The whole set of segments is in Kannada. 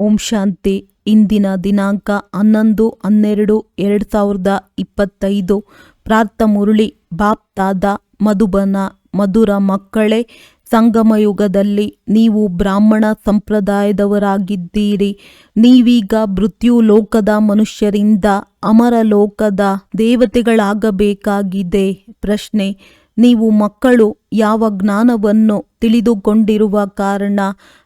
ಓಂ ಶಾಂತಿ. ಇಂದಿನ ದಿನಾಂಕ 11-12-2025. ಪ್ರಾರ್ಥ ಮುರಳಿ. ಬಾಪ್ ದಾದ ಮಧುಬನ. ಮಧುರ ಮಕ್ಕಳೇ, ಸಂಗಮಯುಗದಲ್ಲಿ ನೀವು ಬ್ರಾಹ್ಮಣ ಸಂಪ್ರದಾಯದವರಾಗಿದ್ದೀರಿ. ನೀವೀಗ ಮೃತ್ಯು ಲೋಕದ ಮನುಷ್ಯರಿಂದ ಅಮರ ಲೋಕದ ದೇವತೆಗಳಾಗಬೇಕಾಗಿದೆ. ಪ್ರಶ್ನೆ: ನೀವು ಮಕ್ಕಳು ಯಾವ ಜ್ಞಾನವನ್ನು ತಿಳಿದುಕೊಂಡಿರುವ ಕಾರಣ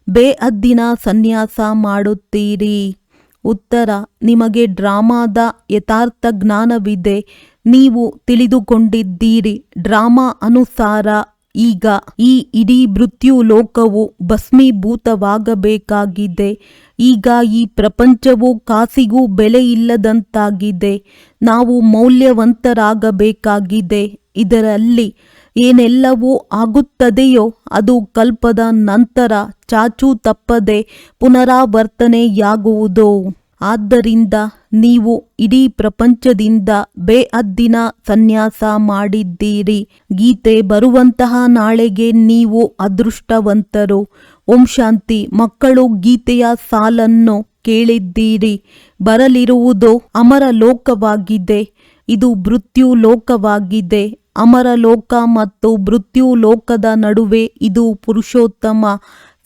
ಬೇಅದ್ದಿನ ಸನ್ಯಾಸ ಮಾಡುತ್ತೀರಿ? ಉತ್ತರ: ನಿಮಗೆ ಡ್ರಾಮಾದ ಯಥಾರ್ಥ ಜ್ಞಾನವಿದೆ. ನೀವು ತಿಳಿದುಕೊಂಡಿದ್ದೀರಿ, ಡ್ರಾಮಾ ಅನುಸಾರ ಈಗ ಈ ಇಡೀ ಮೃತ್ಯು ಲೋಕವು ಭಸ್ಮೀಭೂತವಾಗಬೇಕಾಗಿದೆ. ಈಗ ಈ ಪ್ರಪಂಚವು ಕಾಸಿಗೂ ಬೆಲೆ ಇಲ್ಲದಂತಾಗಿದೆ. ನಾವು ಮೌಲ್ಯವಂತರಾಗಬೇಕಾಗಿದೆ. ಇದರಲ್ಲಿ ಏನೆಲ್ಲವೂ ಆಗುತ್ತದೆಯೋ ಅದು ಕಲ್ಪದ ನಂತರ ಚಾಚೂ ತಪ್ಪದೆ ಪುನರಾವರ್ತನೆಯಾಗುವುದು. ಆದ್ದರಿಂದ ನೀವು ಇಡೀ ಪ್ರಪಂಚದಿಂದ ಬೇಅದ್ದಿನ ಸನ್ಯಾಸ ಮಾಡಿದ್ದೀರಿ. ಗೀತೆ ಬರುವಂತಹ ನಾಳೆಗೆ ನೀವು ಅದೃಷ್ಟವಂತರು. ಓಂ ಶಾಂತಿ. ಮಕ್ಕಳು ಗೀತೆಯ ಸಾಲನ್ನು ಕೇಳಿದ್ದೀರಿ. ಬರಲಿರುವುದು ಅಮರ ಲೋಕವಾಗಿದೆ. ಇದು ಮೃತ್ಯು ಲೋಕವಾಗಿದೆ. ಅಮರ ಲೋಕ ಮತ್ತು ಮೃತ್ಯು ಲೋಕದ ನಡುವೆ ಇದು ಪುರುಷೋತ್ತಮ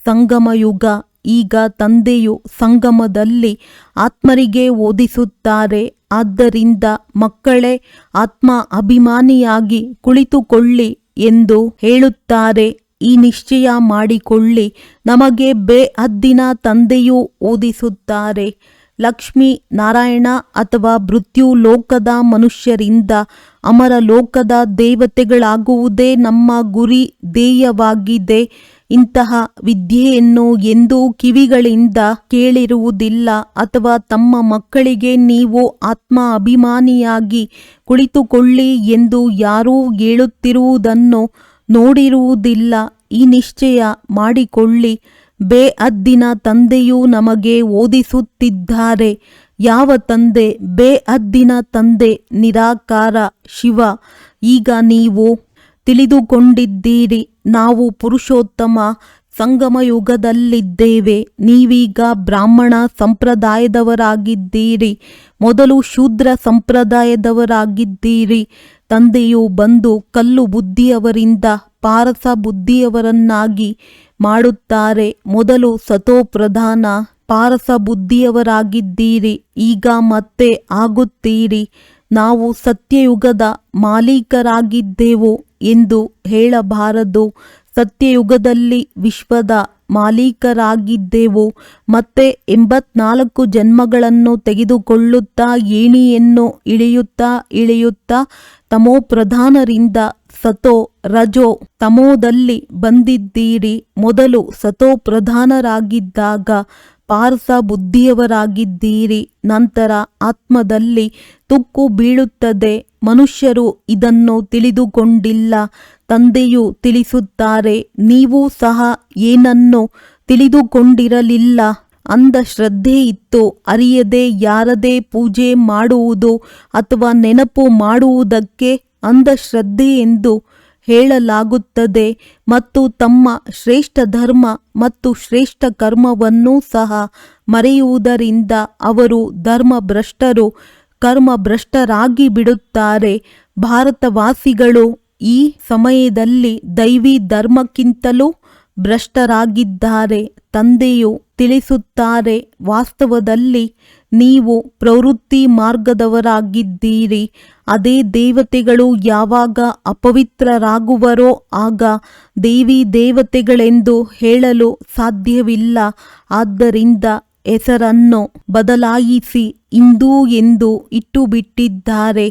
ಸಂಗಮಯುಗ. ಈಗ ತಂದೆಯು ಸಂಗಮದಲ್ಲಿ ಆತ್ಮರಿಗೆ ಓದಿಸುತ್ತಾರೆ. ಆದ್ದರಿಂದ ಮಕ್ಕಳೇ, ಆತ್ಮ ಅಭಿಮಾನಿಯಾಗಿ ಕುಳಿತುಕೊಳ್ಳಿ ಎಂದು ಹೇಳುತ್ತಾರೆ. ಈ ನಿಶ್ಚಯ ಮಾಡಿಕೊಳ್ಳಿ, ನಮಗೆ ಬೇಅದ್ದಿನ ತಂದೆಯೂ ಓದಿಸುತ್ತಾರೆ. ಲಕ್ಷ್ಮೀ ನಾರಾಯಣ ಅಥವಾ ಮೃತ್ಯು ಲೋಕದ ಮನುಷ್ಯರಿಂದ ಅಮರ ಲೋಕದ ದೇವತೆಗಳಾಗುವುದೇ ನಮ್ಮ ಗುರಿ ಧ್ಯೇಯವಾಗಿದೆ. ಇಂತಹ ವಿದ್ಯೆಯನ್ನು ಎಂದೂ ಕಿವಿಗಳಿಂದ ಕೇಳಿರುವುದಿಲ್ಲ. ಅಥವಾ ತಮ್ಮ ಮಕ್ಕಳಿಗೆ ನೀವು ಆತ್ಮ ಅಭಿಮಾನಿಯಾಗಿ ಕುಳಿತುಕೊಳ್ಳಿ ಎಂದು ಯಾರೂ ಹೇಳುತ್ತಿರುವುದನ್ನು ನೋಡಿರುವುದಿಲ್ಲ. ಈ ನಿಶ್ಚಯ ಮಾಡಿಕೊಳ್ಳಿ, ಬೇಅದ್ದಿನ ತಂದೆಯು ನಮಗೆ ಓದಿಸುತ್ತಿದ್ದಾರೆ. ಯಾವ ತಂದೆ? ಬೇಅದ್ದಿನ ತಂದೆ ನಿರಾಕಾರ ಶಿವ. ಈಗ ನೀವು ತಿಳಿದುಕೊಂಡಿದ್ದೀರಿ, ನಾವು ಪುರುಷೋತ್ತಮ ಸಂಗಮಯುಗದಲ್ಲಿದ್ದೇವೆ. ನೀವೀಗ ಬ್ರಾಹ್ಮಣ ಸಂಪ್ರದಾಯದವರಾಗಿದ್ದೀರಿ. ಮೊದಲು ಶೂದ್ರ ಸಂಪ್ರದಾಯದವರಾಗಿದ್ದೀರಿ. ತಂದೆಯು ಬಂದು ಕಲ್ಲು ಬುದ್ಧಿಯವರಿಂದ ಪಾರಸ ಬುದ್ಧಿಯವರನ್ನಾಗಿ ಮಾಡುತ್ತಾರೆ. ಮೊದಲು ಸತೋಪ್ರಧಾನ ಪಾರಸ ಬುದ್ಧಿಯವರಾಗಿದ್ದೀರಿ. ಈಗ ಮತ್ತೆ ಆಗುತ್ತೀರಿ. ನಾವು ಸತ್ಯಯುಗದ ಮಾಲೀಕರಾಗಿದ್ದೆವು ಎಂದು ಹೇಳಬಾರದು. ಸತ್ಯಯುಗದಲ್ಲಿ ವಿಶ್ವದ ಮಾಲೀಕರಾಗಿದ್ದೆವು. ಮತ್ತೆ 84 ಜನ್ಮಗಳನ್ನು ತೆಗೆದುಕೊಳ್ಳುತ್ತಾ ಏಣಿಯನ್ನು ಇಳಿಯುತ್ತಾ ತಮೋಪ್ರಧಾನರಿಂದ ಸತೋ ರಜೋ ತಮೋದಲ್ಲಿ ಬಂದಿದ್ದೀರಿ. ಮೊದಲು ಸತೋಪ್ರಧಾನರಾಗಿದ್ದಾಗ ಪಾರಸ ಬುದ್ಧಿಯವರಾಗಿದ್ದೀರಿ. ನಂತರ ಆತ್ಮದಲ್ಲಿ ತುಕ್ಕು ಬೀಳುತ್ತದೆ. ಮನುಷ್ಯರು ಇದನ್ನು ತಿಳಿದುಕೊಂಡಿಲ್ಲ. ತಂದೆಯು ತಿಳಿಸುತ್ತಾರೆ, ನೀವು ಸಹ ಏನನ್ನು ತಿಳಿದುಕೊಂಡಿರಲಿಲ್ಲ. ಅಂಧಶ್ರದ್ಧೆ ಇತ್ತು. ಅರಿಯದೆ ಯಾರದೇ ಪೂಜೆ ಮಾಡುವುದು ಅಥವಾ ನೆನಪು ಮಾಡುವುದಕ್ಕೆ ಅಂಧಶ್ರದ್ಧೆ ಎಂದು ಹೇಳಲಾಗುತ್ತದೆ. ಮತ್ತು ತಮ್ಮ ಶ್ರೇಷ್ಠ ಧರ್ಮ ಮತ್ತು ಶ್ರೇಷ್ಠ ಕರ್ಮವನ್ನೂ ಸಹ ಮರೆಯುವುದರಿಂದ ಅವರು ಧರ್ಮಭ್ರಷ್ಟರು, ಕರ್ಮಭ್ರಷ್ಟರಾಗಿ ಬಿಡುತ್ತಾರೆ. ಭಾರತವಾಸಿಗಳು ಈ ಸಮಯದಲ್ಲಿ ದೈವಿ ಧರ್ಮಕ್ಕಿಂತಲೂ ಭ್ರಷ್ಟರಾಗಿದ್ದಾರೆ. ತಂದೆಯು ತಿಳಿಸುತ್ತಾರೆ, ವಾಸ್ತವದಲ್ಲಿ ನೀವು ಪ್ರವೃತ್ತಿ ಮಾರ್ಗದವರಾಗಿದ್ದೀರಿ. ಅದೇ ದೇವತೆಗಳು ಯಾವಾಗ ಅಪವಿತ್ರರಾಗುವರೋ ಆಗ ದೇವಿ ದೇವತೆಗಳೆಂದು ಹೇಳಲು ಸಾಧ್ಯವಿಲ್ಲ. ಆದ್ದರಿಂದ ಹೆಸರನ್ನು ಬದಲಾಯಿಸಿ ಹಿಂದೂ ಎಂದು ಇಟ್ಟುಬಿಟ್ಟಿದ್ದಾರೆ.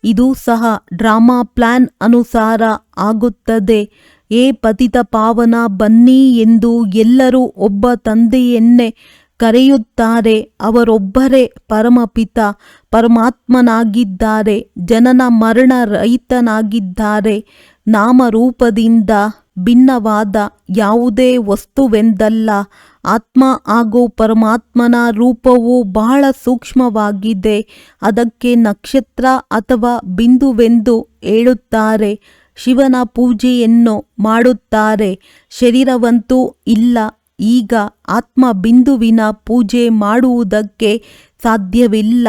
ಇದು ಸಹ ಡ್ರಾಮಾ ಪ್ಲಾನ್ ಅನುಸಾರ ಆಗುತ್ತದೆ. ಏ ಪತಿತ ಪಾವನ, ಬನ್ನಿ ಎಂದು ಎಲ್ಲರೂ ಒಬ್ಬ ತಂದೆಯನ್ನೇ ಕರೆಯುತ್ತಾರೆ. ಅವರೊಬ್ಬರೇ ಪರಮಪಿತ ಪರಮಾತ್ಮನಾಗಿದ್ದಾರೆ. ಜನನ ಮರಣ ರಹಿತನಾಗಿದ್ದಾರೆ. ನಾಮರೂಪದಿಂದ ಭಿನ್ನವಾದ ಯಾವುದೇ ವಸ್ತುವೆಂದಲ್ಲ. ಆತ್ಮ ಹಾಗೂ ಪರಮಾತ್ಮನ ರೂಪವು ಬಹಳ ಸೂಕ್ಷ್ಮವಾಗಿದೆ. ಅದಕ್ಕೆ ನಕ್ಷತ್ರ ಅಥವಾ ಬಿಂದುವೆಂದು ಹೇಳುತ್ತಾರೆ. ಶಿವನ ಪೂಜೆಯನ್ನು ಮಾಡುತ್ತಾರೆ. ಶರೀರವಂತೂ ಇಲ್ಲ. ಈಗ ಆತ್ಮ ಬಿಂದುವಿನ ಪೂಜೆ ಮಾಡುವುದಕ್ಕೆ ಸಾಧ್ಯವಿಲ್ಲ.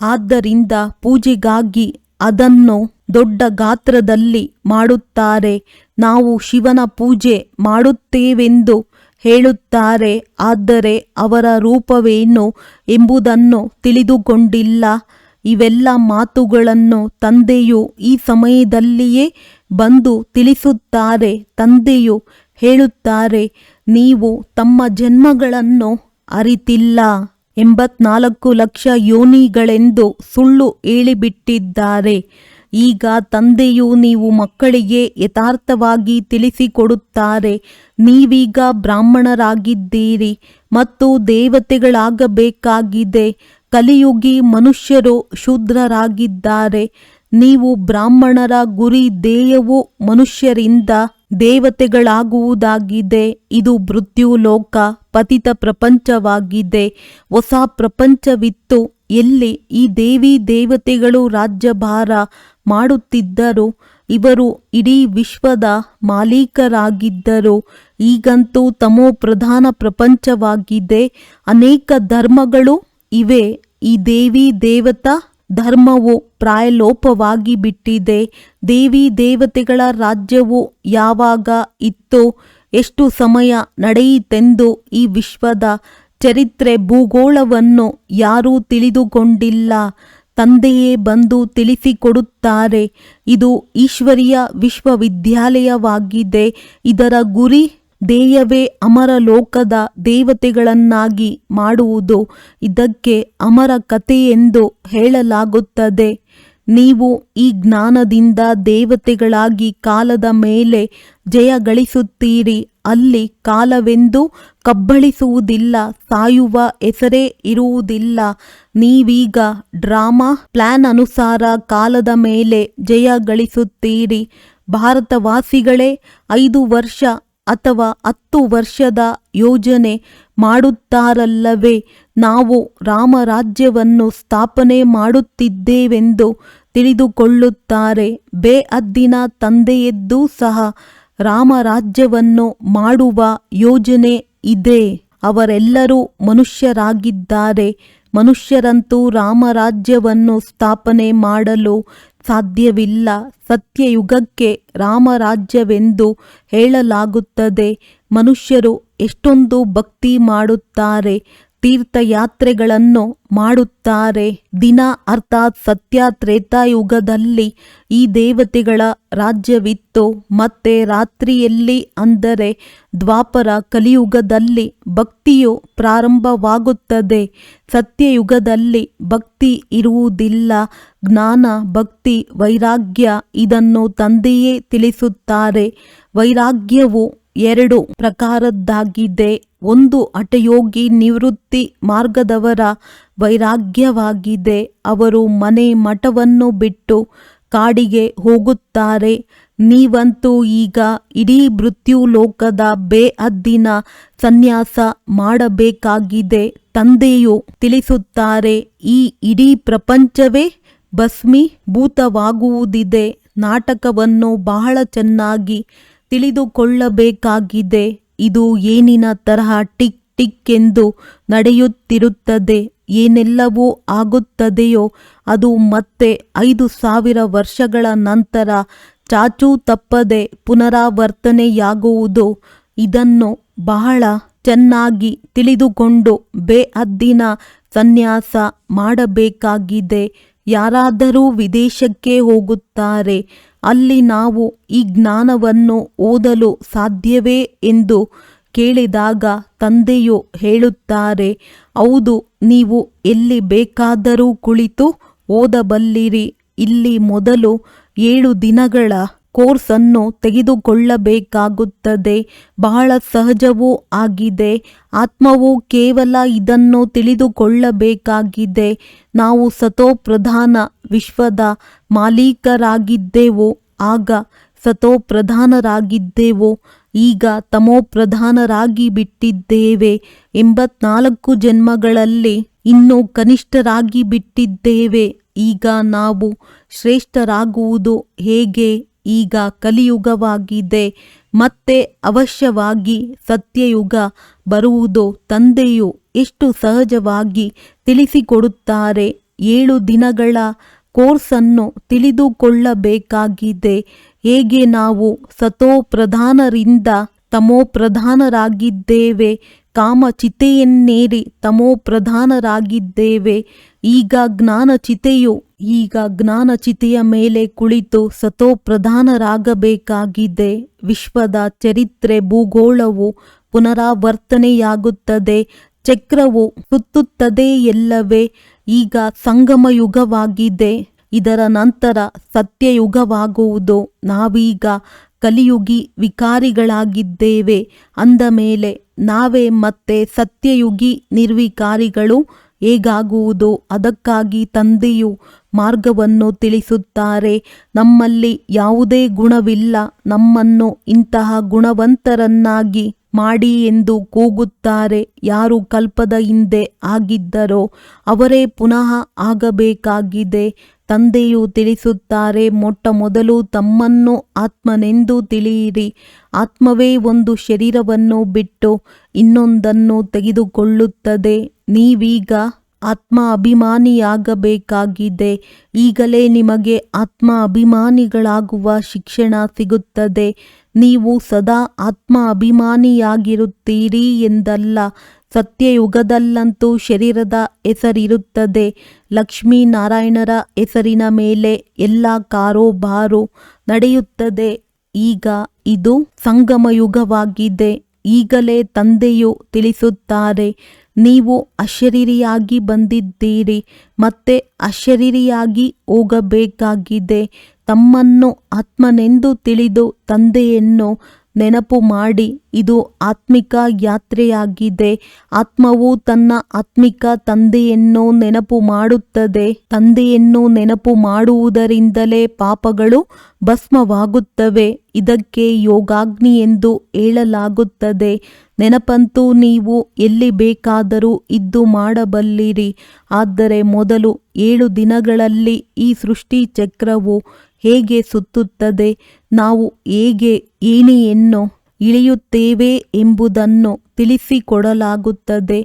ಆದ್ದರಿಂದ ಪೂಜೆಗಾಗಿ ಅದನ್ನು ದೊಡ್ಡ ಗಾತ್ರದಲ್ಲಿ ಮಾಡುತ್ತಾರೆ. ನಾವು ಶಿವನ ಪೂಜೆ ಮಾಡುತ್ತೇವೆಂದು ಹೇಳುತ್ತಾರೆ, ಆದರೆ ಅವರ ರೂಪವೇನು ಎಂಬುದನ್ನು ತಿಳಿದುಕೊಂಡಿಲ್ಲ. ಇವೆಲ್ಲ ಮಾತುಗಳನ್ನು ತಂದೆಯು ಈ ಸಮಯದಲ್ಲಿಯೇ ಬಂದು ತಿಳಿಸುತ್ತಾರೆ. ತಂದೆಯು ಹೇಳುತ್ತಾರೆ, ನೀವು ತಮ್ಮ ಜನ್ಮಗಳನ್ನು ಅರಿತಿಲ್ಲ. 84 ಲಕ್ಷ ಯೋನಿಗಳೆಂದು ಸುಳ್ಳು ಹೇಳಿಬಿಟ್ಟಿದ್ದಾರೆ. ಈಗ ತಂದೆಯು ನೀವು ಮಕ್ಕಳಿಗೆ ಯಥಾರ್ಥವಾಗಿ ತಿಳಿಸಿಕೊಡುತ್ತಾರೆ. ನೀವೀಗ ಬ್ರಾಹ್ಮಣರಾಗಿದ್ದೀರಿ ಮತ್ತು ದೇವತೆಗಳಾಗಬೇಕಾಗಿದೆ. ಕಲಿಯುಗಿ ಮನುಷ್ಯರು ಶೂದ್ರರಾಗಿದ್ದಾರೆ. ನೀವು ಬ್ರಾಹ್ಮಣರ ಗುರಿ ಧ್ಯೇಯವು ಮನುಷ್ಯರಿಂದ ದೇವತೆಗಳಾಗುವುದಾಗಿದೆ. ಇದು ಮೃತ್ಯುಲೋಕ, ಪತಿತ ಪ್ರಪಂಚವಾಗಿದೆ. ಹೊಸ ಪ್ರಪಂಚವಿತ್ತು, ಎಲ್ಲಿ ಈ ದೇವಿ ದೇವತೆಗಳು ರಾಜ್ಯಭಾರ ಮಾಡುತ್ತಿದ್ದರು. ಇವರು ಇಡೀ ವಿಶ್ವದ ಮಾಲೀಕರಾಗಿದ್ದರು. ಈಗಂತೂ ತಮೋ ಪ್ರಧಾನ ಪ್ರಪಂಚವಾಗಿದೆ. ಅನೇಕ ಧರ್ಮಗಳು ಇವೆ. ಈ ದೇವಿ ದೇವತಾ ಧರ್ಮವು ಪ್ರಾಯಲೋಪವಾಗಿ ಬಿಟ್ಟಿದೆ. ದೇವಿ ದೇವತೆಗಳ ರಾಜ್ಯವು ಯಾವಾಗ ಇತ್ತು, ಎಷ್ಟು ಸಮಯ ನಡೆಯಿತೆಂದು ಈ ವಿಶ್ವದ ಚರಿತ್ರೆ ಭೂಗೋಳವನ್ನು ಯಾರೂ ತಿಳಿದುಕೊಂಡಿಲ್ಲ. ತಂದೆಯೇ ಬಂದು ತಿಳಿಸಿಕೊಡುತ್ತಾರೆ. ಇದು ಈಶ್ವರೀಯ ವಿಶ್ವವಿದ್ಯಾಲಯವಾಗಿದೆ. ಇದರ ಗುರಿ ಧ್ಯೇಯವೇ ಅಮರ ಲೋಕದ ದೇವತೆಗಳನ್ನಾಗಿ ಮಾಡುವುದು. ಇದಕ್ಕೆ ಅಮರ ಕಥೆ ಎಂದು ಹೇಳಲಾಗುತ್ತದೆ. ನೀವು ಈ ಜ್ಞಾನದಿಂದ ದೇವತೆಗಳಾಗಿ ಕಾಲದ ಮೇಲೆ ಜಯ ಗಳಿಸುತ್ತೀರಿ. ಅಲ್ಲಿ ಕಾಲವೆಂದು ಕಬ್ಬಳಿಸುವುದಿಲ್ಲ, ಸಾಯುವ ಹೆಸರೇ ಇರುವುದಿಲ್ಲ. ನೀವೀಗ ಡ್ರಾಮಾ ಪ್ಲಾನ್ ಅನುಸಾರ ಕಾಲದ ಮೇಲೆ ಜಯ ಗಳಿಸುತ್ತೀರಿ. ಭಾರತವಾಸಿಗಳೇ 5 ವರ್ಷ ಅಥವಾ 10 ವರ್ಷದ ಯೋಜನೆ ಮಾಡುತ್ತಾರಲ್ಲವೇ. ನಾವು ರಾಮರಾಜ್ಯವನ್ನು ಸ್ಥಾಪನೆ ಮಾಡುತ್ತಿದ್ದೇವೆಂದು ತಿಳಿದುಕೊಳ್ಳುತ್ತಾರೆ. ಬೇಅದ್ದಿನ ತಂದೆಯದ್ದೂ ಸಹ ರಾಮರಾಜ್ಯವನ್ನು ಮಾಡುವ ಯೋಜನೆ ಇದೆ. ಅವರೆಲ್ಲರೂ ಮನುಷ್ಯರಾಗಿದ್ದಾರೆ. ಮನುಷ್ಯರಂತೂ ರಾಮರಾಜ್ಯವನ್ನು ಸ್ಥಾಪನೆ ಮಾಡಲು ಸಾಧ್ಯವಿಲ್ಲ. ಸತ್ಯಯುಗಕ್ಕೆ ರಾಮರಾಜ್ಯವೆಂದು ಹೇಳಲಾಗುತ್ತದೆ. ಮನುಷ್ಯರು ಎಷ್ಟೊಂದು ಭಕ್ತಿ ಮಾಡುತ್ತಾರೆ, ತೀರ್ಥಯಾತ್ರೆಗಳನ್ನು ಮಾಡುತ್ತಾರೆ. ದಿನ ಅರ್ಥಾತ್ ಸತ್ಯ ತ್ರೇತಾಯುಗದಲ್ಲಿ ಈ ದೇವತೆಗಳ ರಾಜ್ಯವಿತ್ತು. ಮತ್ತೆ ರಾತ್ರಿಯಲ್ಲಿ ಅಂದರೆ ದ್ವಾಪರ ಕಲಿಯುಗದಲ್ಲಿ ಭಕ್ತಿಯು ಪ್ರಾರಂಭವಾಗುತ್ತದೆ. ಸತ್ಯಯುಗದಲ್ಲಿ ಭಕ್ತಿ ಇರುವುದಿಲ್ಲ. ಜ್ಞಾನ, ಭಕ್ತಿ, ವೈರಾಗ್ಯ ಇದನ್ನು ತಂದೆಯೇ ತಿಳಿಸುತ್ತಾರೆ. ವೈರಾಗ್ಯವು 2 ಪ್ರಕಾರದ್ದಾಗಿದೆ. ಒಂದು ಹಠಯೋಗಿ ನಿವೃತ್ತಿ ಮಾರ್ಗದವರ ವೈರಾಗ್ಯವಾಗಿದೆ. ಅವರು ಮನೆ ಮಠವನ್ನು ಬಿಟ್ಟು ಕಾಡಿಗೆ ಹೋಗುತ್ತಾರೆ. ನೀವಂತೂ ಈಗ ಇಡೀ ಮೃತ್ಯುಲೋಕದ ಬೇಅದ್ದಿನ ಸನ್ಯಾಸ ಮಾಡಬೇಕಾಗಿದೆ. ತಂದೆಯು ತಿಳಿಸುತ್ತಾರೆ, ಈ ಇಡೀ ಪ್ರಪಂಚವೇ ಭಸ್ಮೀಭೂತವಾಗುವುದಿದೆ. ನಾಟಕವನ್ನು ಬಹಳ ಚೆನ್ನಾಗಿ ತಿಳಿದುಕೊಳ್ಳಬೇಕಾಗಿದೆ. ಇದು ಏನಿನ ತರಹ ಟಿಕ್ ಟಿಕ್ ಎಂದು ನಡೆಯುತ್ತಿರುತ್ತದೆ. ಏನೆಲ್ಲವೂ ಆಗುತ್ತದೆಯೋ ಅದು ಮತ್ತೆ 5000 ವರ್ಷಗಳ ನಂತರ ಚಾಚೂ ತಪ್ಪದೆ ಪುನರಾವರ್ತನೆಯಾಗುವುದು. ಇದನ್ನು ಬಹಳ ಚೆನ್ನಾಗಿ ತಿಳಿದುಕೊಂಡು ಬೇಅದ್ದಿನ ಸನ್ಯಾಸ ಮಾಡಬೇಕಾಗಿದೆ. ಯಾರಾದರೂ ವಿದೇಶಕ್ಕೆ ಹೋಗುತ್ತಾರೆ. ಅಲ್ಲಿ ನಾವು ಈ ಜ್ಞಾನವನ್ನು ಓದಲು ಸಾಧ್ಯವೇ ಎಂದು ಕೇಳಿದಾಗ ತಂದೆಯು ಹೇಳುತ್ತಾರೆ, ಹೌದು, ನೀವು ಎಲ್ಲಿ ಬೇಕಾದರೂ ಕುಳಿತು ಓದಬಲ್ಲಿರಿ. ಇಲ್ಲಿ ಮೊದಲು 7 ದಿನಗಳ ಕೋರ್ಸನ್ನು ತೆಗೆದುಕೊಳ್ಳಬೇಕಾಗುತ್ತದೆ. ಬಹಳ ಸಹಜವೂ ಆಗಿದೆ. ಆತ್ಮವು ಕೇವಲ ಇದನ್ನು ತಿಳಿದುಕೊಳ್ಳಬೇಕಾಗಿದೆ. ನಾವು ಸತೋಪ್ರಧಾನ ವಿಶ್ವದ ಮಾಲೀಕರಾಗಿದ್ದೆವು, ಆಗ ಸತೋಪ್ರಧಾನರಾಗಿದ್ದೆವು. ಈಗ ತಮೋಪ್ರಧಾನರಾಗಿ ಬಿಟ್ಟಿದ್ದೇವೆ. 84 ಜನ್ಮಗಳಲ್ಲಿ ಇನ್ನೂ ಕನಿಷ್ಠರಾಗಿ ಬಿಟ್ಟಿದ್ದೇವೆ. ಈಗ ನಾವು ಶ್ರೇಷ್ಠರಾಗುವುದು ಹೇಗೆ ಈಗ ಕಲಿಯುಗವಾಗಿದೆ. ಮತ್ತೆ ಅವಶ್ಯವಾಗಿ ಸತ್ಯಯುಗ ಬರುವುದು. ತಂದೆಯು ಎಷ್ಟು ಸಹಜವಾಗಿ ತಿಳಿಸಿಕೊಡುತ್ತಾರೆ. 7 ದಿನಗಳ ಕೋರ್ಸನ್ನು ತಿಳಿದುಕೊಳ್ಳಬೇಕಾಗಿದೆ. ಹೇಗೆ ನಾವು ಸತೋಪ್ರಧಾನರಿಂದ ತಮೋಪ್ರಧಾನರಾಗಿದ್ದೇವೆ, ಕಾಮಚಿತೆಯನ್ನೇರಿ ತಮೋಪ್ರಧಾನರಾಗಿದ್ದೇವೆ. ಈಗ ಜ್ಞಾನಚಿತೆಯ ಮೇಲೆ ಕುಳಿತು ಸತೋಪ್ರಧಾನರಾಗಬೇಕಾಗಿದೆ. ವಿಶ್ವದ ಚರಿತ್ರೆ ಭೂಗೋಳವು ಪುನರಾವರ್ತನೆಯಾಗುತ್ತದೆ. ಚಕ್ರವು ಸುತ್ತುತ್ತದೆ ಎಲ್ಲವೇ. ಈಗ ಸಂಗಮಯುಗವಾಗಿದೆ. ಇದರ ನಂತರ ಸತ್ಯಯುಗವಾಗುವುದು. ನಾವೀಗ ಕಲಿಯುಗಿ ವಿಕಾರಿಗಳಾಗಿದ್ದೇವೆ ಅಂದ ಮೇಲೆ ನಾವೇ ಮತ್ತೆ ಸತ್ಯಯುಗಿ ನಿರ್ವಿಕಾರಿಗಳು ಹೇಗಾಗುವುದು? ಅದಕ್ಕಾಗಿ ತಂದೆಯು ಮಾರ್ಗವನ್ನು ತಿಳಿಸುತ್ತಾರೆ. ನಮ್ಮಲ್ಲಿ ಯಾವುದೇ ಗುಣವಿಲ್ಲ, ನಮ್ಮನ್ನು ಇಂತಹ ಗುಣವಂತರನ್ನಾಗಿ ಮಾಡಿ ಎಂದು ಕೂಗುತ್ತಾರೆ. ಯಾರು ಕಲ್ಪದ ಹಿಂದೆ ಆಗಿದ್ದರೋ ಅವರೇ ಪುನಃ ಆಗಬೇಕಾಗಿದೆ. ತಂದೆಯು ತಿಳಿಸುತ್ತಾರೆ, ಮೊಟ್ಟ ಮೊದಲು ತಮ್ಮನ್ನು ಆತ್ಮನೆಂದು ತಿಳಿಯಿರಿ. ಆತ್ಮವೇ ಒಂದು ಶರೀರವನ್ನು ಬಿಟ್ಟು ಇನ್ನೊಂದನ್ನು ತೆಗೆದುಕೊಳ್ಳುತ್ತದೆ. ನೀವೀಗ ಆತ್ಮ ಅಭಿಮಾನಿಯಾಗಬೇಕಾಗಿದೆ. ಈಗಲೇ ನಿಮಗೆ ಆತ್ಮ ಅಭಿಮಾನಿಗಳಾಗುವ ಶಿಕ್ಷಣ ಸಿಗುತ್ತದೆ. ನೀವು ಸದಾ ಆತ್ಮ ಅಭಿಮಾನಿಯಾಗಿರುತ್ತೀರಿ ಎಂದಲ್ಲ. ಸತ್ಯಯುಗದಲ್ಲಂತೂ ಶರೀರದ ಹೆಸರಿರುತ್ತದೆ. ಲಕ್ಷ್ಮೀನಾರಾಯಣರ ಹೆಸರಿನ ಮೇಲೆ ಎಲ್ಲ ಕಾರೋಬಾರು ನಡೆಯುತ್ತದೆ. ಈಗ ಇದು ಸಂಗಮಯುಗವಾಗಿದೆ. ಈಗಲೇ ತಂದೆಯು ತಿಳಿಸುತ್ತಾರೆ, ನೀವು ಅಶರೀರಿಯಾಗಿ ಬಂದಿದ್ದೀರಿ, ಮತ್ತೆ ಅಶರೀರಿಯಾಗಿ ಹೋಗಬೇಕಾಗಿದೆ. ತಮ್ಮನ್ನು ಆತ್ಮನೆಂದು ತಿಳಿದು ತಂದೆಯನ್ನು ನೆನಪು ಮಾಡಿ. ಇದು ಆತ್ಮಿಕ ಯಾತ್ರೆಯಾಗಿದೆ. ಆತ್ಮವು ತನ್ನ ಆತ್ಮಿಕ ತಂದೆಯನ್ನು ನೆನಪು ಮಾಡುತ್ತದೆ. ತಂದೆಯನ್ನು ನೆನಪು ಮಾಡುವುದರಿಂದಲೇ ಪಾಪಗಳು ಭಸ್ಮವಾಗುತ್ತವೆ. ಇದಕ್ಕೆ ಯೋಗಾಗ್ನಿ ಎಂದು ಹೇಳಲಾಗುತ್ತದೆ. ನೆನಪಂತೂ ನೀವು ಎಲ್ಲಿ ಬೇಕಾದರೂ ಇದ್ದು ಮಾಡಬಲ್ಲಿರಿ. ಆದರೆ ಮೊದಲು 7 ದಿನಗಳಲ್ಲಿ ಈ ಸೃಷ್ಟಿ ಚಕ್ರವು ಹೇಗೆ ಸುತ್ತುತ್ತದೆ, ನಾವು ಹೇಗೆ ಏಣಿಯನ್ನು ಇಳಿಯುತ್ತೇವೆ ಎಂಬುದನ್ನು ತಿಳಿಸಿಕೊಡಲಾಗುತ್ತದೆ.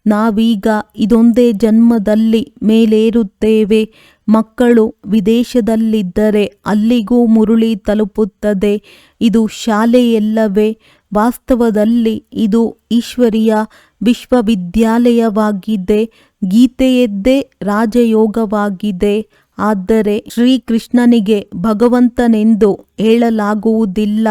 ನಾವೀಗ ಇದೊಂದೇ ಜನ್ಮದಲ್ಲಿ ಮೇಲೇರುತ್ತೇವೆ. ಮಕ್ಕಳು ವಿದೇಶದಲ್ಲಿದ್ದರೆ ಅಲ್ಲಿಗೂ ಮುರುಳಿ ತಲುಪುತ್ತದೆ. ಇದು ಶಾಲೆಯಲ್ಲವೇ? ವಾಸ್ತವದಲ್ಲಿ ಇದು ಈಶ್ವರೀಯ ವಿಶ್ವವಿದ್ಯಾಲಯವಾಗಿದೆ. ಗೀತೆಯದ್ದೇ ರಾಜಯೋಗವಾಗಿದೆ. ಆದರೆ ಶ್ರೀಕೃಷ್ಣನಿಗೆ ಭಗವಂತನೆಂದು ಹೇಳಲಾಗುವುದಿಲ್ಲ.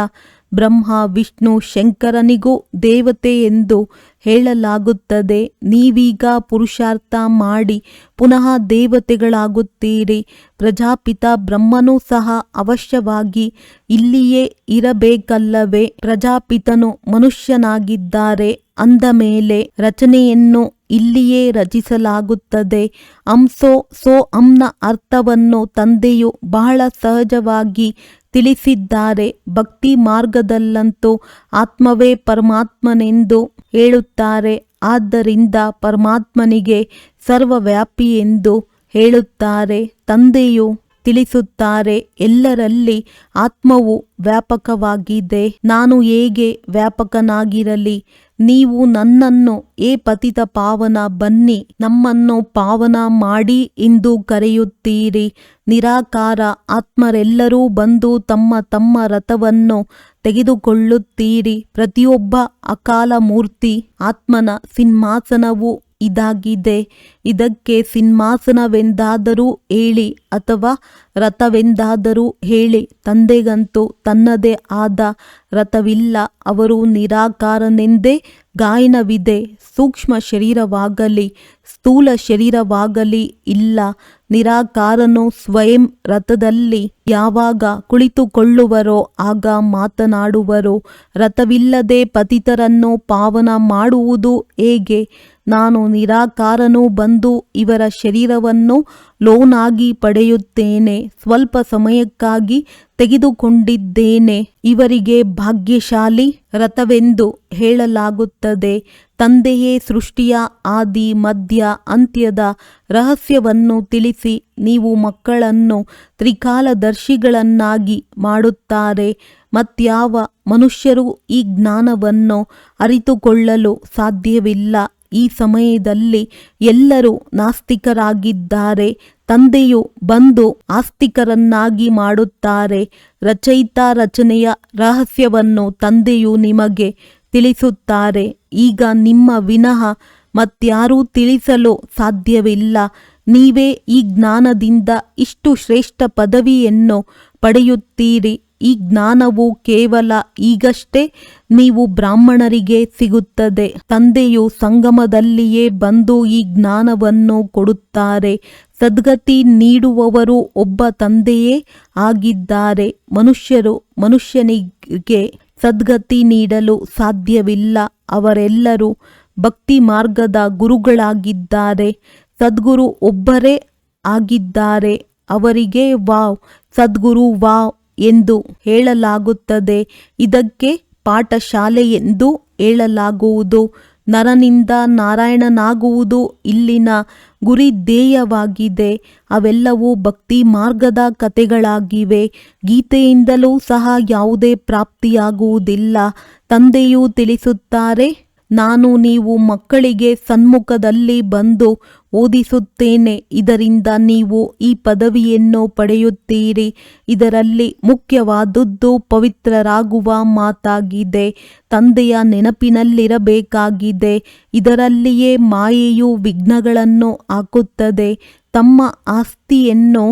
ಬ್ರಹ್ಮ ವಿಷ್ಣು ಶಂಕರನಿಗೂ ದೇವತೆ ಎಂದು ಹೇಳಲಾಗುತ್ತದೆ. ನೀವೀಗ ಪುರುಷಾರ್ಥ ಮಾಡಿ ಪುನಃ ದೇವತೆಗಳಾಗುತ್ತೀರಿ. ಪ್ರಜಾಪಿತ ಬ್ರಹ್ಮನೂ ಸಹ ಅವಶ್ಯವಾಗಿ ಇಲ್ಲಿಯೇ ಇರಬೇಕಲ್ಲವೇ? ಪ್ರಜಾಪಿತನು ಮನುಷ್ಯನಾಗಿದ್ದಾರೆ ಅಂದ ಮೇಲೆ ರಚನೆಯನ್ನು ಇಲ್ಲಿಯೇ ರಚಿಸಲಾಗುತ್ತದೆ. ಅಂಸೋ ಸೋ ಅಂನ ಅರ್ಥವನ್ನು ತಂದೆಯು ಬಹಳ ಸಹಜವಾಗಿ ತಿಳಿಸಿದ್ದಾರೆ. ಭಕ್ತಿ ಮಾರ್ಗದಲ್ಲಂತೂ ಆತ್ಮವೇ ಪರಮಾತ್ಮನೆಂದು ಹೇಳುತ್ತಾರೆ. ಆದ್ದರಿಂದ ಪರಮಾತ್ಮನಿಗೆ ಸರ್ವವ್ಯಾಪಿ ಎಂದು ಹೇಳುತ್ತಾರೆ. ತಂದೆಯು ತಿಳಿಸುತ್ತಾರೆ, ಎಲ್ಲರಲ್ಲಿ ಆತ್ಮವು ವ್ಯಾಪಕವಾಗಿದೆ. ನಾನು ಹೇಗೆ ವ್ಯಾಪಕನಾಗಿರಲಿ? ನೀವು ನನ್ನನ್ನು ಏ ಪತಿತ ಪಾವನ, ಬನ್ನಿ ನಮ್ಮನ್ನು ಪಾವನ ಮಾಡಿ ಎಂದು ಕರೆಯುತ್ತೀರಿ. ನಿರಾಕಾರ ಆತ್ಮರೆಲ್ಲರೂ ಬಂದು ತಮ್ಮ ತಮ್ಮ ರಥವನ್ನು ತೆಗೆದುಕೊಳ್ಳುತ್ತೀರಿ. ಪ್ರತಿಯೊಬ್ಬ ಅಕಾಲ ಮೂರ್ತಿ ಆತ್ಮನ ಸಿಂಹಾಸನವು ಇದಾಗಿದೆ. ಇದಕ್ಕೆ ಸಿಂಹಾಸನವೆಂದಾದರೂ ಹೇಳಿ ಅಥವಾ ರಥವೆಂದಾದರೂ ಹೇಳಿ. ತಂದೆಗಂತೂ ತನ್ನದೇ ಆದ ರಥವಿಲ್ಲ. ಅವರು ನಿರಾಕಾರನೆಂದೇ ಗಾಯನವಿದೆ. ಸೂಕ್ಷ್ಮ ಶರೀರವಾಗಲಿ ಸ್ಥೂಲ ಶರೀರವಾಗಲಿ ಇಲ್ಲ. ನಿರಾಕಾರನು ಸ್ವಯಂ ರಥದಲ್ಲಿ ಯಾವಾಗ ಕುಳಿತುಕೊಳ್ಳುವರೋ ಆಗ ಮಾತನಾಡುವರು. ರಥವಿಲ್ಲದೆ ಪತಿತರನ್ನು ಪಾವನ ಮಾಡುವುದು ಹೇಗೆ? ನಾನು ನಿರಾಕಾರನು ಬಂದು ಇವರ ಶರೀರವನ್ನು ಲೋನಾಗಿ ಪಡೆಯುತ್ತೇನೆ. ಸ್ವಲ್ಪ ಸಮಯಕ್ಕಾಗಿ ತೆಗೆದುಕೊಂಡಿದ್ದೇನೆ. ಇವರಿಗೆ ಭಾಗ್ಯಶಾಲಿ ರಥವೆಂದು ಹೇಳಲಾಗುತ್ತದೆ. ತಂದೆಯೇ ಸೃಷ್ಟಿಯ ಆದಿ ಮಧ್ಯ ಅಂತ್ಯದ ರಹಸ್ಯವನ್ನು ತಿಳಿಸಿ ನೀವು ಮಕ್ಕಳನ್ನು ತ್ರಿಕಾಲದರ್ಶಿಗಳನ್ನಾಗಿ ಮಾಡುತ್ತಾರೆ. ಮತ್ಯಾವ ಮನುಷ್ಯರು ಈ ಜ್ಞಾನವನ್ನು ಅರಿತುಕೊಳ್ಳಲು ಸಾಧ್ಯವಿಲ್ಲ. ಈ ಸಮಯದಲ್ಲಿ ಎಲ್ಲರೂ ನಾಸ್ತಿಕರಾಗಿದ್ದಾರೆ. ತಂದೆಯು ಬಂದು ಆಸ್ತಿಕರನ್ನಾಗಿ ಮಾಡುತ್ತಾರೆ. ರಚಯಿತ ರಚನೆಯ ರಹಸ್ಯವನ್ನು ತಂದೆಯು ನಿಮಗೆ ತಿಳಿಸುತ್ತಾರೆ. ಈಗ ನಿಮ್ಮ ವಿನಃ ಮತ್ಯಾರೂ ತಿಳಿಸಲು ಸಾಧ್ಯವಿಲ್ಲ. ನೀವೇ ಈ ಜ್ಞಾನದಿಂದ ಇಷ್ಟು ಶ್ರೇಷ್ಠ ಪದವಿಯನ್ನು ಪಡೆಯುತ್ತೀರಿ. ಈ ಜ್ಞಾನವು ಕೇವಲ ಈಗಷ್ಟೇ ನೀವು ಬ್ರಾಹ್ಮಣರಿಗೆ ಸಿಗುತ್ತದೆ. ತಂದೆಯು ಸಂಗಮದಲ್ಲಿಯೇ ಬಂದು ಈ ಜ್ಞಾನವನ್ನು ಕೊಡುತ್ತಾರೆ. ಸದ್ಗತಿ ನೀಡುವವರು ಒಬ್ಬ ತಂದೆಯೇ ಆಗಿದ್ದಾರೆ. ಮನುಷ್ಯರು ಮನುಷ್ಯನಿಗೆ ಸದ್ಗತಿ ನೀಡಲು ಸಾಧ್ಯವಿಲ್ಲ. ಅವರೆಲ್ಲರೂ ಭಕ್ತಿ ಮಾರ್ಗದ ಗುರುಗಳಾಗಿದ್ದಾರೆ. ಸದ್ಗುರು ಒಬ್ಬರೇ ಆಗಿದ್ದಾರೆ. ಅವರಿಗೆ ವಾವ್ ಸದ್ಗುರು ವಾವ್ ಎಂದು ಹೇಳಲಾಗುತ್ತದೆ. ಇದಕ್ಕೆ ಪಾಠಶಾಲೆ ಎಂದು ಹೇಳಲಾಗುವುದು. ನರನಿಂದ ನಾರಾಯಣನಾಗುವುದು ಇಲ್ಲಿನ ಗುರಿ ಧ್ಯೇಯವಾಗಿದೆ. ಅವೆಲ್ಲವೂ ಭಕ್ತಿ ಮಾರ್ಗದ ಕಥೆಗಳಾಗಿವೆ. ಗೀತೆಯಿಂದಲೂ ಸಹ ಯಾವುದೇ ಪ್ರಾಪ್ತಿಯಾಗುವುದಿಲ್ಲ. ತಂದೆಯು ತಿಳಿಸುತ್ತಾರೆ, ನಾನು ನೀವು ಮಕ್ಕಳಿಗೆ ಸನ್ಮುಖದಲ್ಲಿ ಬಂದು ಓದಿಸುತ್ತೇನೆ. ಇದರಿಂದ ನೀವು ಈ ಪದವಿಯನ್ನು ಪಡೆಯುತ್ತೀರಿ. ಇದರಲ್ಲಿ ಮುಖ್ಯವಾದದ್ದು ಪವಿತ್ರರಾಗುವ ಮಾತಾಗಿದೆ. ತಂದೆಯ ನೆನಪಿನಲ್ಲಿರಬೇಕಾಗಿದೆ. ಇದರಲ್ಲಿಯೇ ಮಾಯೆಯು ವಿಘ್ನಗಳನ್ನು ಹಾಕುತ್ತದೆ. ತಮ್ಮ ಆಸ್ತಿಯನ್ನು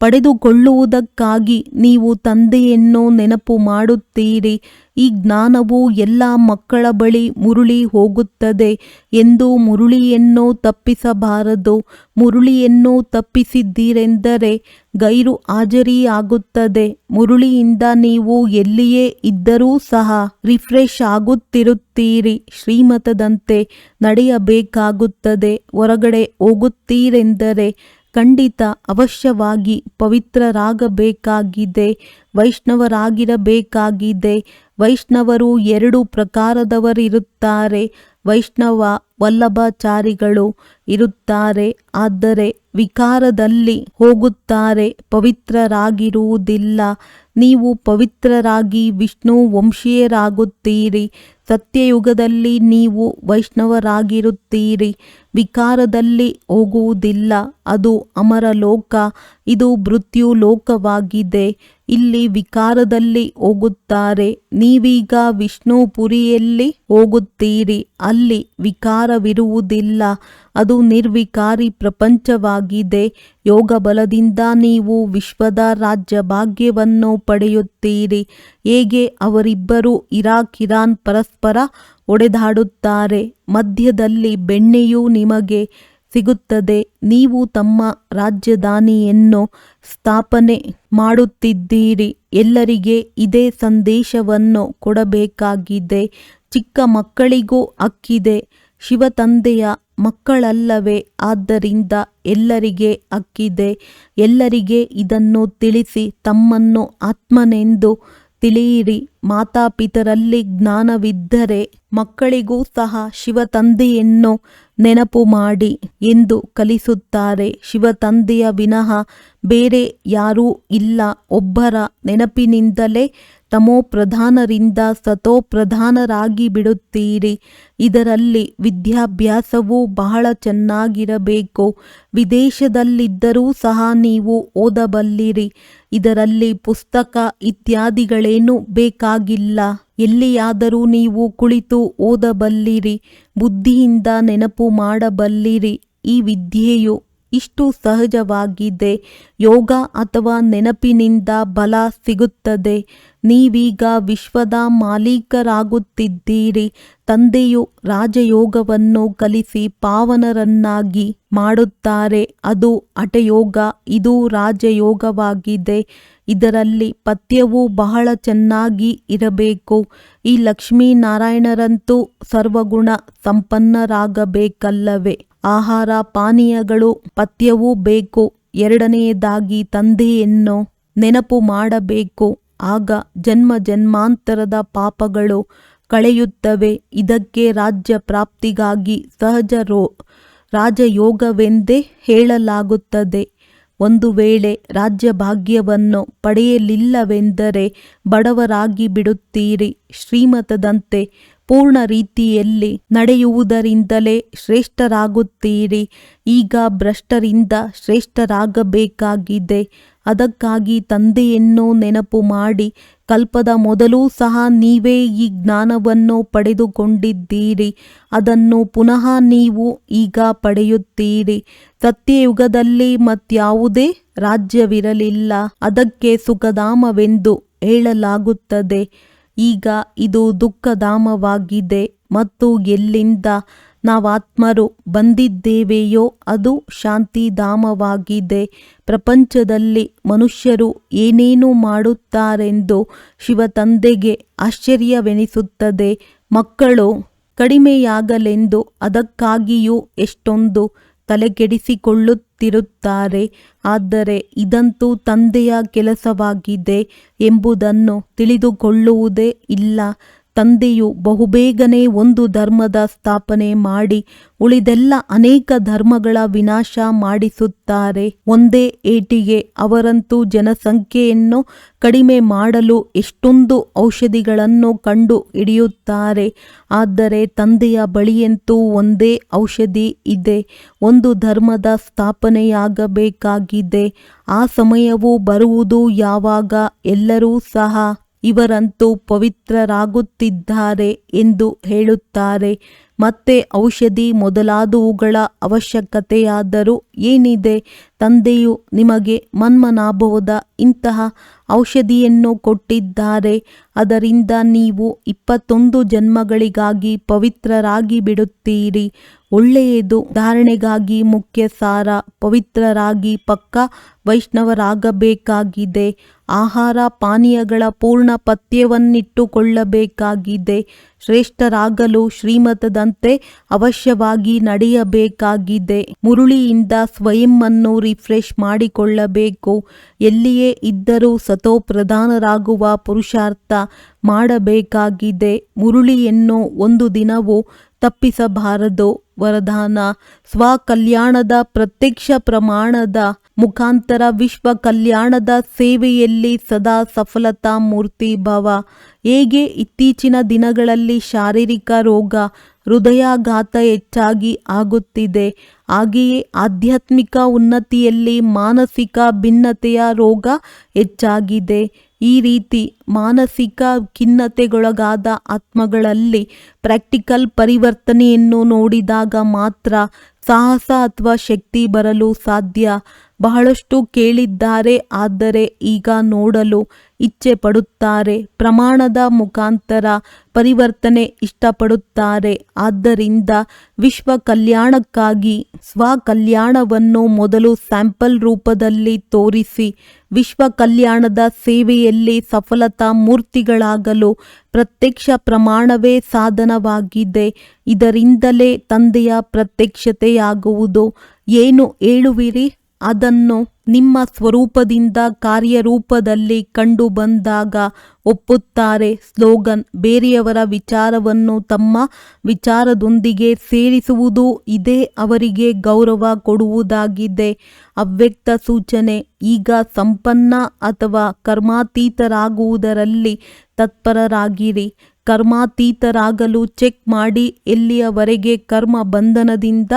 ಪಡೆದುಕೊಳ್ಳುವುದಕ್ಕಾಗಿ ನೀವು ತಂದೆಯನ್ನು ನೆನಪು ಮಾಡುತ್ತೀರಿ. ಈ ಜ್ಞಾನವು ಎಲ್ಲ ಮಕ್ಕಳ ಬಳಿ ಮುರುಳಿ ಹೋಗುತ್ತದೆ ಎಂದು ಮುರುಳಿಯನ್ನು ತಪ್ಪಿಸಬಾರದು. ಮುರುಳಿಯನ್ನು ತಪ್ಪಿಸಿದ್ದೀರೆಂದರೆ ಗೈರು ಹಾಜರಿಯಾಗುತ್ತದೆ. ಮುರುಳಿಯಿಂದ ನೀವು ಎಲ್ಲಿಯೇ ಇದ್ದರೂ ಸಹ ರಿಫ್ರೆಶ್ ಆಗುತ್ತಿರುತ್ತೀರಿ. ಶ್ರೀಮತದಂತೆ ನಡೆಯಬೇಕಾಗುತ್ತದೆ. ಹೊರಗಡೆ ಹೋಗುತ್ತೀರೆಂದರೆ ಖಂಡಿತ ಅವಶ್ಯವಾಗಿ ಪವಿತ್ರರಾಗಬೇಕಾಗಿದೆ. ವೈಷ್ಣವರಾಗಿರಬೇಕಾಗಿದೆ. ವೈಷ್ಣವರು 2 ಪ್ರಕಾರದವರಿರುತ್ತಾರೆ. ವೈಷ್ಣವ ವಲ್ಲಭಾಚಾರಿಗಳು ಇರುತ್ತಾರೆ. ಆದರೆ ವಿಕಾರದಲ್ಲಿ ಹೋಗುತ್ತಾರೆ. ಪವಿತ್ರರಾಗಿರುವುದಿಲ್ಲ. ನೀವು ಪವಿತ್ರರಾಗಿ ವಿಷ್ಣು ವಂಶೀಯರಾಗುತ್ತೀರಿ. ಸತ್ಯಯುಗದಲ್ಲಿ ನೀವು ವೈಷ್ಣವರಾಗಿರುತ್ತೀರಿ. ವಿಕಾರದಲ್ಲಿ ಹೋಗುವುದಿಲ್ಲ. ಅದು ಅಮರಲೋಕ. ಇದು ಮೃತ್ಯು ಲೋಕವಾಗಿದೆ. ಇಲ್ಲಿ ವಿಕಾರದಲ್ಲಿ ಹೋಗುತ್ತಾರೆ. ನೀವೀಗ ವಿಷ್ಣುಪುರಿಯಲ್ಲಿ ಹೋಗುತ್ತೀರಿ. ಅಲ್ಲಿ ವಿಕಾರವಿರುವುದಿಲ್ಲ. ಅದು ನಿರ್ವಿಕಾರಿ ಪ್ರಪಂಚವಾಗಿದೆ. ಯೋಗ ಬಲದಿಂದ ನೀವು ವಿಶ್ವದ ರಾಜ್ಯ ಭಾಗ್ಯವನ್ನು ಪಡೆಯುತ್ತೀರಿ. ಹೇಗೆ ಅವರಿಬ್ಬರು ಇರಾಕ್ ಇರಾನ್ ಪರಸ್ಪರ ಹೊಡೆದಾಡುತ್ತಾರೆ. ಮಧ್ಯದಲ್ಲಿ ಬೆಣ್ಣೆಯು ನಿಮಗೆ ಸಿಗುತ್ತದೆ. ನೀವು ತಮ್ಮ ರಾಜಧಾನಿಯನ್ನು ಸ್ಥಾಪನೆ ಮಾಡುತ್ತಿದ್ದೀರಿ. ಎಲ್ಲರಿಗೆ ಇದೇ ಸಂದೇಶವನ್ನು ಕೊಡಬೇಕಾಗಿದೆ. ಚಿಕ್ಕ ಮಕ್ಕಳಿಗೂ ಹಕ್ಕಿದೆ. ಶಿವತಂದೆಯ ಮಕ್ಕಳಲ್ಲವೇ? ಆದ್ದರಿಂದ ಎಲ್ಲರಿಗೆ ಹಕ್ಕಿದೆ. ಎಲ್ಲರಿಗೆ ಇದನ್ನು ತಿಳಿಸಿ ತಮ್ಮನ್ನು ಆತ್ಮನೆಂದು ತಿಳಿಯಿರಿ. ಮಾತಾಪಿತರಲ್ಲಿ ಜ್ಞಾನವಿದ್ದರೆ ಮಕ್ಕಳಿಗೂ ಸಹ ಶಿವತಂದೆಯನ್ನು ನೆನಪು ಮಾಡಿ ಎಂದು ಕಲಿಸುತ್ತಾರೆ. ಶಿವತಂದೆಯ ವಿನಃ ಬೇರೆ ಯಾರೂ ಇಲ್ಲ. ಒಬ್ಬರ ನೆನಪಿನಿಂದಲೇ ತಮೋಪ್ರಧಾನರಿಂದ ಸತೋಪ್ರಧಾನರಾಗಿ ಬಿಡುತ್ತೀರಿ. ಇದರಲ್ಲಿ ವಿದ್ಯಾಭ್ಯಾಸವು ಬಹಳ ಚೆನ್ನಾಗಿರಬೇಕು. ವಿದೇಶದಲ್ಲಿದ್ದರೂ ಸಹ ನೀವು ಓದಬಲ್ಲಿರಿ. ಇದರಲ್ಲಿ ಪುಸ್ತಕ ಇತ್ಯಾದಿಗಳೇನೂ ಬೇಕಾಗಿಲ್ಲ. ಎಲ್ಲಿಯಾದರೂ ನೀವು ಕುಳಿತು ಓದಬಲ್ಲಿರಿ. ಬುದ್ಧಿಯಿಂದ ನೆನಪು ಮಾಡಬಲ್ಲಿರಿ. ಈ ವಿದ್ಯೆಯು ಇಷ್ಟು ಸಹಜವಾಗಿದೆ. ಯೋಗ ಅಥವಾ ನೆನಪಿನಿಂದ ಬಲ ಸಿಗುತ್ತದೆ. ನೀವೀಗ ವಿಶ್ವದ ಮಾಲೀಕರಾಗುತ್ತಿದ್ದೀರಿ. ತಂದೆಯು ರಾಜಯೋಗವನ್ನು ಕಲಿಸಿ ಪಾವನರನ್ನಾಗಿ ಮಾಡುತ್ತಾರೆ. ಅದು ಹಠಯೋಗ. ಇದು ರಾಜಯೋಗವಾಗಿದೆ. ಇದರಲ್ಲಿ ಪಥ್ಯವು ಬಹಳ ಚೆನ್ನಾಗಿ ಇರಬೇಕು. ಈ ಲಕ್ಷ್ಮೀನಾರಾಯಣರಂತೂ ಸರ್ವಗುಣ ಸಂಪನ್ನರಾಗಬೇಕಲ್ಲವೇ? ಆಹಾರ ಪಾನೀಯಗಳು ಪಥ್ಯವೂ ಬೇಕು. ಎರಡನೆಯದಾಗಿ ತಂದೆಯನ್ನು ನೆನಪು ಮಾಡಬೇಕು. ಆಗ ಜನ್ಮ ಜನ್ಮಾಂತರದ ಪಾಪಗಳು ಕಳೆಯುತ್ತವೆ. ಇದಕ್ಕೆ ರಾಜ್ಯ ಪ್ರಾಪ್ತಿಗಾಗಿ ಸಹಜ ರಾಜಯೋಗವೆಂದೇ ಹೇಳಲಾಗುತ್ತದೆ. ಒಂದು ವೇಳೆ ರಾಜ್ಯ ಭಾಗ್ಯವನ್ನು ಪಡೆಯಲಿಲ್ಲವೆಂದರೆ ಬಡವರಾಗಿ ಬಿಡುತ್ತೀರಿ. ಶ್ರೀಮತದಂತೆ ಪೂರ್ಣ ರೀತಿಯಲ್ಲಿ ನಡೆಯುವುದರಿಂದಲೇ ಶ್ರೇಷ್ಠರಾಗುತ್ತೀರಿ. ಈಗ ಭ್ರಷ್ಟರಿಂದ ಶ್ರೇಷ್ಠರಾಗಬೇಕಾಗಿದೆ. ಅದಕ್ಕಾಗಿ ತಂದೆಯನ್ನು ನೆನಪು ಮಾಡಿ. ಕಲ್ಪದ ಮೊದಲೂ ಸಹ ನೀವೇ ಈ ಜ್ಞಾನವನ್ನು ಪಡೆದುಕೊಂಡಿದ್ದೀರಿ. ಅದನ್ನು ಪುನಃ ನೀವು ಈಗ ಪಡೆಯುತ್ತೀರಿ. ಸತ್ಯಯುಗದಲ್ಲಿ ಮತ್ಯಾವುದೇ ರಾಜ್ಯವಿರಲಿಲ್ಲ. ಅದಕ್ಕೆ ಸುಖಧಾಮವೆಂದು ಹೇಳಲಾಗುತ್ತದೆ. ಈಗ ಇದು ದುಃಖಧಾಮವಾಗಿದೆ. ಮತ್ತು ಎಲ್ಲಿಂದ ನಾವಾತ್ಮರು ಬಂದಿದ್ದೇವೆಯೋ ಅದು ಶಾಂತಿಧಾಮವಾಗಿದೆ. ಪ್ರಪಂಚದಲ್ಲಿ ಮನುಷ್ಯರು ಏನೇನು ಮಾಡುತ್ತಾರೆಂದು ಶಿವತಂದೆಗೆ ಆಶ್ಚರ್ಯವೆನಿಸುತ್ತದೆ. ಮಕ್ಕಳು ಕಡಿಮೆಯಾಗಲೆಂದು ಅದಕ್ಕಾಗಿಯೂ ಎಷ್ಟೊಂದು ತಲೆಕೆಡಿಸಿಕೊಳ್ಳುತ್ತಿರುತ್ತಾರೆ. ಆದರೆ ಇದಂತೂ ತಂದೆಯ ಕೆಲಸವಾಗಿದೆ ಎಂಬುದನ್ನು ತಿಳಿದುಕೊಳ್ಳುವುದೇ ಇಲ್ಲ. ತಂದೆಯು ಬಹುಬೇಗನೆ ಒಂದು ಧರ್ಮದ ಸ್ಥಾಪನೆ ಮಾಡಿ ಉಳಿದೆಲ್ಲ ಅನೇಕ ಧರ್ಮಗಳ ವಿನಾಶ ಮಾಡಿಸುತ್ತಾರೆ. ಒಂದೇ ಏಟಿಗೆ ಅವರಂತೂ ಜನಸಂಖ್ಯೆಯನ್ನು ಕಡಿಮೆ ಮಾಡಲು ಎಷ್ಟೊಂದು ಔಷಧಿಗಳನ್ನು ಕಂಡು ಹಿಡಿಯುತ್ತಾರೆ. ಆದರೆ ತಂದೆಯ ಬಳಿಯಂತೂ ಒಂದೇ ಔಷಧಿ ಇದೆ. ಒಂದು ಧರ್ಮದ ಸ್ಥಾಪನೆಯಾಗಬೇಕಾಗಿದೆ. ಆ ಸಮಯವು ಬರುವುದು ಯಾವಾಗ ಎಲ್ಲರೂ ಸಹ ಇವರಂತೂ ಪವಿತ್ರರಾಗುತ್ತಿದ್ದಾರೆ ಎಂದು ಹೇಳುತ್ತಾರೆ. ಮತ್ತೆ ಔಷಧಿ ಮೊದಲಾದವುಗಳ ಅವಶ್ಯಕತೆಯಾದರೂ ಏನಿದೆ? ತಂದೆಯು ನಿಮಗೆ ಮನ್ಮನಾಭವದ ಇಂತಹ ಔಷಧಿಯನ್ನು ಕೊಟ್ಟಿದ್ದಾರೆ. ಅದರಿಂದ ನೀವು 21 ಜನ್ಮಗಳಿಗಾಗಿ ಪವಿತ್ರರಾಗಿ ಬಿಡುತ್ತೀರಿ. ಒಳ್ಳೆಯದು. ಧಾರಣೆಗಾಗಿ ಮುಖ್ಯ ಸಾರ. ಪವಿತ್ರರಾಗಿ ಪಕ್ಕಾ ವೈಷ್ಣವರಾಗಬೇಕಾಗಿದೆ. ಆಹಾರ ಪಾನೀಯಗಳ ಪೂರ್ಣ ಪಥ್ಯವನ್ನಿಟ್ಟುಕೊಳ್ಳಬೇಕಾಗಿದೆ. ಶ್ರೇಷ್ಠರಾಗಲು ಶ್ರೀಮತದಂತೆ ಅವಶ್ಯವಾಗಿ ನಡೆಯಬೇಕಾಗಿದೆ. ಮುರುಳಿಯಿಂದ ಸ್ವಯಂವನ್ನು ರಿಫ್ರೆಶ್ ಮಾಡಿಕೊಳ್ಳಬೇಕು. ಎಲ್ಲಿಯೇ ಇದ್ದರೂ ಸತೋಪ್ರಧಾನರಾಗುವ ಪುರುಷಾರ್ಥ ಮಾಡಬೇಕಾಗಿದೆ. ಮುರುಳಿಯನ್ನು ಒಂದು ದಿನವೂ ತಪ್ಪಿಸಬಾರದು. ವರದಾನ: ಸ್ವಕಲ್ಯಾಣದ ಪ್ರತ್ಯಕ್ಷ ಪ್ರಮಾಣದ ಮುಖಾಂತರ ವಿಶ್ವ ಕಲ್ಯಾಣದ ಸೇವೆಯಲ್ಲಿ ಸದಾ ಸಫಲತಾ ಮೂರ್ತಿ ಭವ. ಹೇಗೆ ಇತ್ತೀಚಿನ ದಿನಗಳಲ್ಲಿ ಶಾರೀರಿಕ ರೋಗ, ಹೃದಯಾಘಾತ ಹೆಚ್ಚಾಗಿ ಆಗುತ್ತಿದೆ, ಹಾಗೆಯೇ ಆಧ್ಯಾತ್ಮಿಕ ಉನ್ನತಿಯಲ್ಲಿ ಮಾನಸಿಕ ಭಿನ್ನತೆಯ ರೋಗ ಹೆಚ್ಚಾಗಿದೆ. ಈ ರೀತಿ ಮಾನಸಿಕ ಖಿನ್ನತೆಗೊಳಗಾದ ಆತ್ಮಗಳಲ್ಲಿ ಪ್ರಾಕ್ಟಿಕಲ್ ಪರಿವರ್ತನೆಯನ್ನು ನೋಡಿದಾಗ ಮಾತ್ರ ಸಾಹಸ ಅಥವಾ ಶಕ್ತಿ ಬರಲು ಸಾಧ್ಯ. ಬಹಳಷ್ಟು ಕೇಳಿದ್ದಾರೆ, ಆದರೆ ಈಗ ನೋಡಲು ಇಚ್ಛೆ ಪಡುತ್ತಾರೆ. ಪ್ರಮಾಣದ ಮುಖಾಂತರ ಪರಿವರ್ತನೆ ಇಷ್ಟಪಡುತ್ತಾರೆ. ಆದ್ದರಿಂದ ವಿಶ್ವ ಕಲ್ಯಾಣಕ್ಕಾಗಿ ಸ್ವಕಲ್ಯಾಣವನ್ನು ಮೊದಲು ಸ್ಯಾಂಪಲ್ ರೂಪದಲ್ಲಿ ತೋರಿಸಿ ವಿಶ್ವ ಕಲ್ಯಾಣದ ಸೇವೆಯಲ್ಲಿ ಸಫಲತಾ ಮೂರ್ತಿಗಳಾಗಲು ಪ್ರತ್ಯಕ್ಷ ಪ್ರಮಾಣವೇ ಸಾಧನವಾಗಿದೆ. ಇದರಿಂದಲೇ ತಂದೆಯ ಪ್ರತ್ಯಕ್ಷತೆಯಾಗುವುದು. ಏನು ಹೇಳುವಿರಿ? ಅದನ್ನು ನಿಮ್ಮ ಸ್ವರೂಪದಿಂದ ಕಾರ್ಯರೂಪದಲ್ಲಿ ಕಂಡು ಬಂದಾಗ ಒಪ್ಪುತ್ತಾರೆ. ಸ್ಲೋಗನ್: ಬೇರೆಯವರ ವಿಚಾರವನ್ನು ತಮ್ಮ ವಿಚಾರದೊಂದಿಗೆ ಸೇರಿಸುವುದು ಇದೇ ಅವರಿಗೆ ಗೌರವ ಕೊಡುವುದಾಗಿದೆ. ಅವ್ಯಕ್ತ ಸೂಚನೆ: ಈಗ ಸಂಪನ್ನ ಅಥವಾ ಕರ್ಮಾತೀತರಾಗುವುದರಲ್ಲಿ ತತ್ಪರರಾಗಿರಿ. ಕರ್ಮಾತೀತರಾಗಲು ಚೆಕ್ ಮಾಡಿ ಎಲ್ಲಿಯವರೆಗೆ ಕರ್ಮ ಬಂಧನದಿಂದ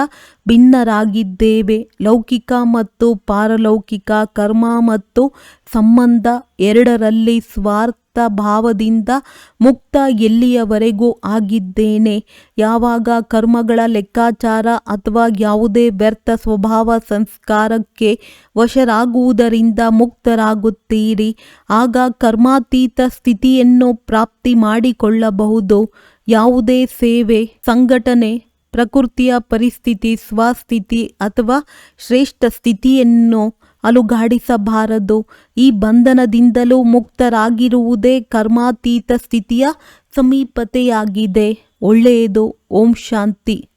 ಭಿನ್ನರಾಗಿದ್ದೇವೆ. ಲೌಕಿಕ ಮತ್ತು ಪಾರಲೌಕಿಕ ಕರ್ಮ ಮತ್ತು ಸಂಬಂಧ ಎರಡರಲ್ಲಿ ಸ್ವಾರ್ಥ ಭಾವದಿಂದ ಮುಕ್ತ ಎಲ್ಲಿಯವರೆಗೂ ಆಗಿದ್ದೇನೆ. ಯಾವಾಗ ಕರ್ಮಗಳ ಲೆಕ್ಕಾಚಾರ ಅಥವಾ ಯಾವುದೇ ವ್ಯರ್ಥ ಸ್ವಭಾವ ಸಂಸ್ಕಾರಕ್ಕೆ ವಶರಾಗುವುದರಿಂದ ಮುಕ್ತರಾಗುತ್ತೀರಿ, ಆಗ ಕರ್ಮಾತೀತ ಸ್ಥಿತಿಯನ್ನು ಪ್ರಾಪ್ತಿ ಮಾಡಿಕೊಳ್ಳಬಹುದು. ಯಾವುದೇ ಸೇವೆ, ಸಂಘಟನೆ, ಪ್ರಕೃತಿಯ ಪರಿಸ್ಥಿತಿ, ಸ್ವಸ್ಥಿತಿ ಅಥವಾ ಶ್ರೇಷ್ಠ ಸ್ಥಿತಿಯನ್ನು ಅಲುಗಾಡಿಸಬಾರದು. ಈ ಬಂಧನದಿಂದಲೂ ಮುಕ್ತರಾಗಿರುವುದೇ ಕರ್ಮಾತೀತ ಸ್ಥಿತಿಯ ಸಮೀಪತೆಯಾಗಿದೆ. ಒಳ್ಳೆಯದು. ಓಂ ಶಾಂತಿ.